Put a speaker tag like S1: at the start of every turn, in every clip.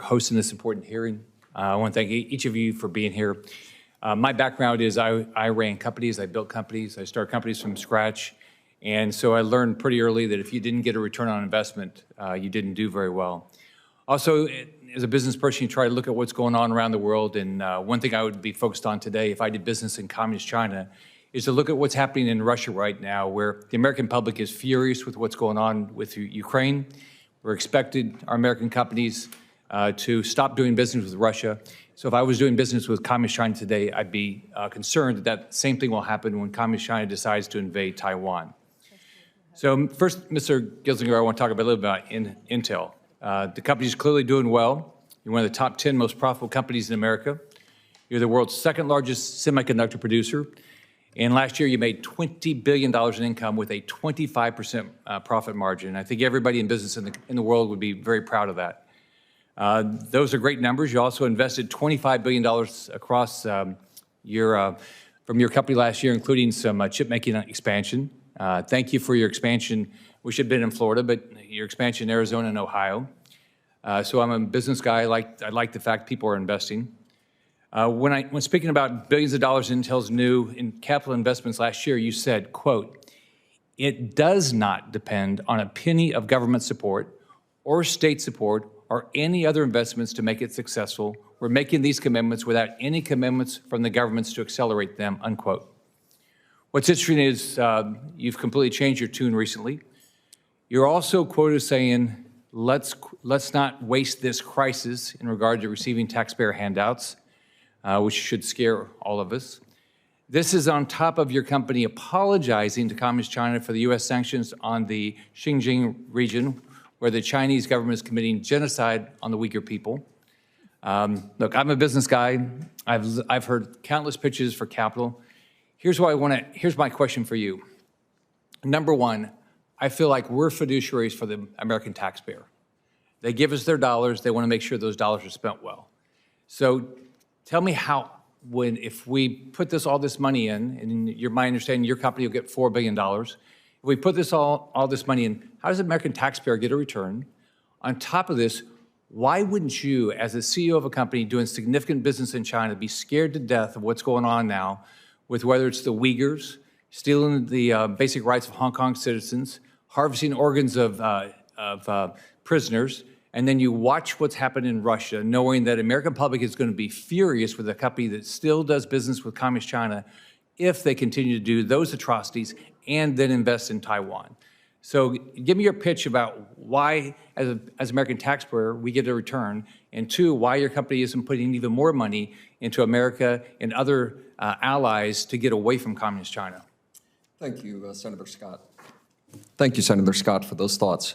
S1: hosting this important hearing. I want to thank each of you for being here. My background is I ran companies, I built companies, I started companies from scratch. And so I learned pretty early that if you didn't get a return on investment, you didn't do very well. Also, as a business person, you try to look at what's going on around the world. And one thing I would be focused on today, if I did business in communist China, is to look at what's happening in Russia right now, where the American public is furious with what's going on with Ukraine. We're expected, our American companies, to stop doing business with Russia. So if I was doing business with communist China today, I'd be concerned that that same thing will happen when communist China decides to invade Taiwan. So first, Mr. Gelsinger, I want to talk a little bit about Intel. The company's clearly doing well. You're one of the top 10 most profitable companies in America. You're the world's second largest semiconductor producer. And last year, you made $20 billion in income with a 25% profit margin. I think everybody in business in the world would be very proud of that. Those are great numbers. You also invested $25 billion across from your company last year, including some chip-making expansion. Thank you for your expansion, which had been in Florida, but your expansion in Arizona and Ohio. So I'm a business guy. I like the fact people are investing. When speaking about billions of dollars Intel's new in capital investments last year, you said, quote, "It does not depend on a penny of government support or state support or any other investments to make it successful. We're making these commitments without any commitments from the governments to accelerate them," unquote. What's interesting is you've completely changed your tune recently. You're also quoted as saying, let's not waste this crisis in regard to receiving taxpayer handouts, which should scare all of us. This is on top of your company apologizing to Communist China for the U.S. sanctions on the Xinjiang region, where the Chinese government is committing genocide on the Uyghur people. Look, I'm a business guy. I've heard countless pitches for capital. Here's my question for you. Number one, I feel like we're fiduciaries for the American taxpayer. They give us their dollars. They want to make sure those dollars are spent well. So tell me how, if we put all this money in, and my understanding, your company will get $4 billion. If we put all this money in, how does the American taxpayer get a return? On top of this, why wouldn't you, as a CEO of a company doing significant business in China, be scared to death of what's going on now with whether it's the Uyghurs, stealing the basic rights of Hong Kong citizens, harvesting organs of prisoners, and then you watch what's happened in Russia, knowing that American public is going to be furious with a company that still does business with Communist China if they continue to do those atrocities and then invest in Taiwan. So give me your pitch about why, as American taxpayer, we get a return, and two, why your company isn't putting even more money into America and other allies to get away from Communist China.
S2: Thank you, Senator Scott. Thank you, Senator Scott, for those thoughts.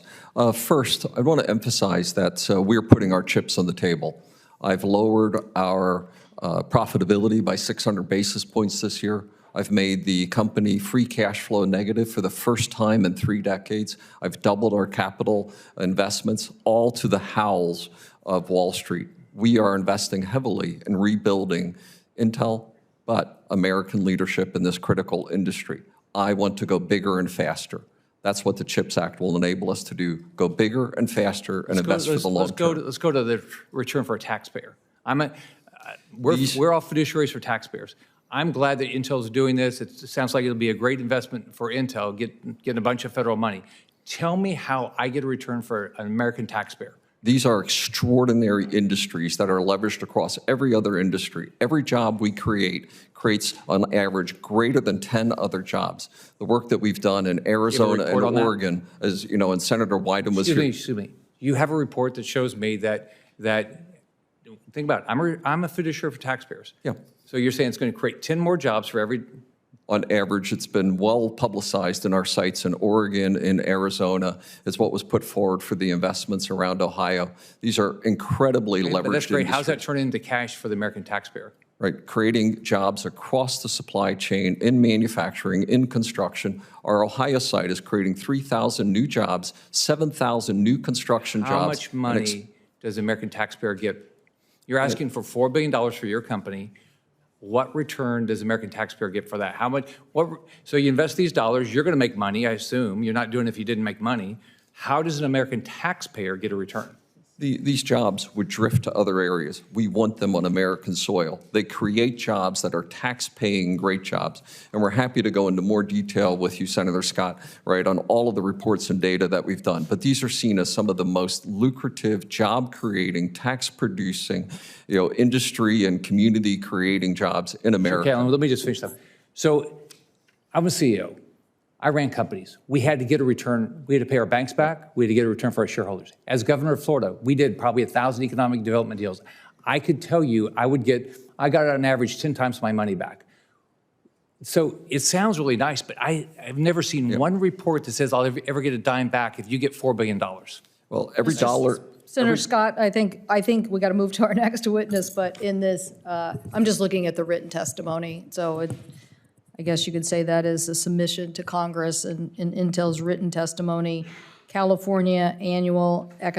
S2: First, I want to emphasize that we're putting our chips on the table. I've lowered our profitability by 600 basis points this year. I've made the company free cash flow negative for the first time in 3 decades. I've doubled our capital investments, all to the howls of Wall Street. We are investing heavily in rebuilding Intel, but American leadership in this critical industry. I want to go bigger and faster. That's what the CHIPS Act will enable us to do, go bigger and faster and invest for the long term.
S1: Let's go to the return for a taxpayer. We're all fiduciaries for taxpayers. I'm glad that Intel is doing this. It sounds like it'll be a great investment for Intel, getting a bunch of federal money. Tell me how I get a return for an American taxpayer.
S2: These are extraordinary industries that are leveraged across every other industry. Every job we create creates, on average, greater than 10 other jobs. The work that we've done in Arizona and Oregon, as you know, and Senator Wyden was here.
S1: Excuse me. You have a report that shows me that think about it. I'm a fiduciary for taxpayers.
S2: Yeah.
S1: So you're saying it's going to create 10 more jobs for every.
S2: On average, it's been well publicized in our sites in Oregon, in Arizona, is what was put forward for the investments around Ohio. These are incredibly leveraged
S1: But that's great.
S2: industries.
S1: How's that turn into cash for the American taxpayer?
S2: Right, creating jobs across the supply chain, in manufacturing, in construction. Our Ohio site is creating 3,000 new jobs, 7,000 new construction jobs.
S1: How much money does the American taxpayer get? You're asking for $4 billion for your company. What return does the American taxpayer get for that? How much? So you invest these dollars, you're going to make money, I assume. You're not doing it if you didn't make money. How does an American taxpayer get a return?
S2: These jobs would drift to other areas. We want them on American soil. They create jobs that are tax-paying great jobs. And we're happy to go into more detail with you, Senator Scott, right, on all of the reports and data that we've done. But these are seen as some of the most lucrative, job-creating, tax-producing, industry and community-creating jobs in America.
S1: Okay, let me just finish up. So I'm a CEO. I ran companies. We had to get a return. We had to pay our banks back. We had to get a return for our shareholders. As governor of Florida, we did probably 1,000 economic development deals. I could tell you I got on average 10 times my money back. So it sounds really nice, but I've never seen one report that says I'll ever get a dime back if you get $4 billion.
S2: Well, every dollar.
S3: Senator Scott, I think we got to move to our next witness, but in this, I'm just looking at the written testimony. So I guess you could say that is a submission to Congress and Intel's written testimony, California Annual Economic